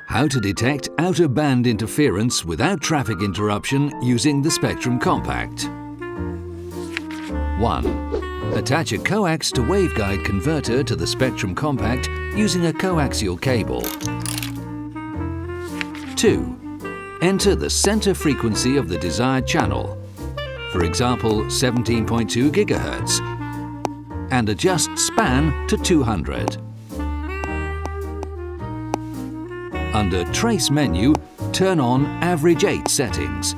How to detect out-of-band interference without traffic interruption using the Spectrum Compact. 1. Attach a coax to waveguide converter to the Spectrum Compact using a coaxial cable. 2. Enter the center frequency of the desired channel, for example 17.2 GHz, and adjust span to 200. Under Trace menu, turn on Average 8 settings.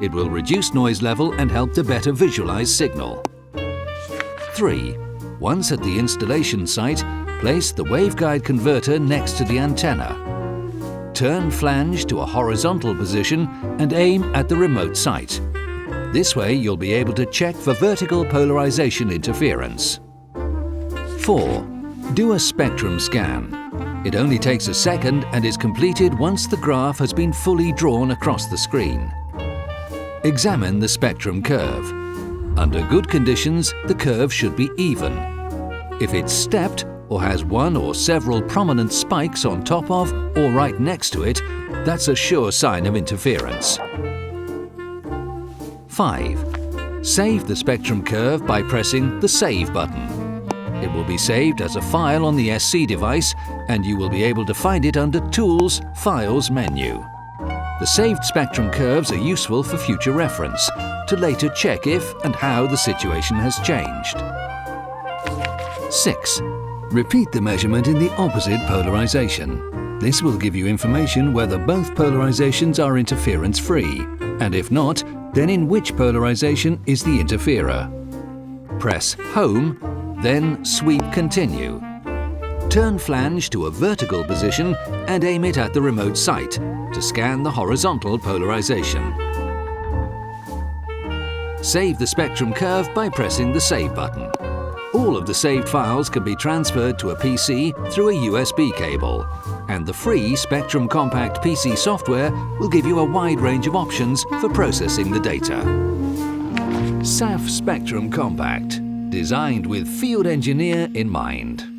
It will reduce noise level and help to better visualize signal. 3. Once at the installation site, place the waveguide converter next to the antenna. Turn flange to a horizontal position and aim at the remote site. This way you'll be able to check for vertical polarization interference. 4. Do a spectrum scan. It only takes a second and is completed once the graph has been fully drawn across the screen. Examine the spectrum curve. Under good conditions, the curve should be even. If it's stepped or has one or several prominent spikes on top of or right next to it, that's a sure sign of interference. 5. Save the spectrum curve by pressing the Save button. It will be saved as a file on the SC device and you will be able to find it under Tools, Files menu. The saved spectrum curves are useful for future reference, to later check if and how the situation has changed. 6. Repeat the measurement in the opposite polarization. This will give you information whether both polarizations are interference-free, and if not, then in which polarization is the interferer. Press Home, then sweep Continue. Turn flange to a vertical position and aim it at the remote site to scan the horizontal polarization. Save the spectrum curve by pressing the Save button. All of the saved files can be transferred to a PC through a USB cable, and the free Spectrum Compact PC software will give you a wide range of options for processing the data. SAF Spectrum Compact, designed with field engineer in mind.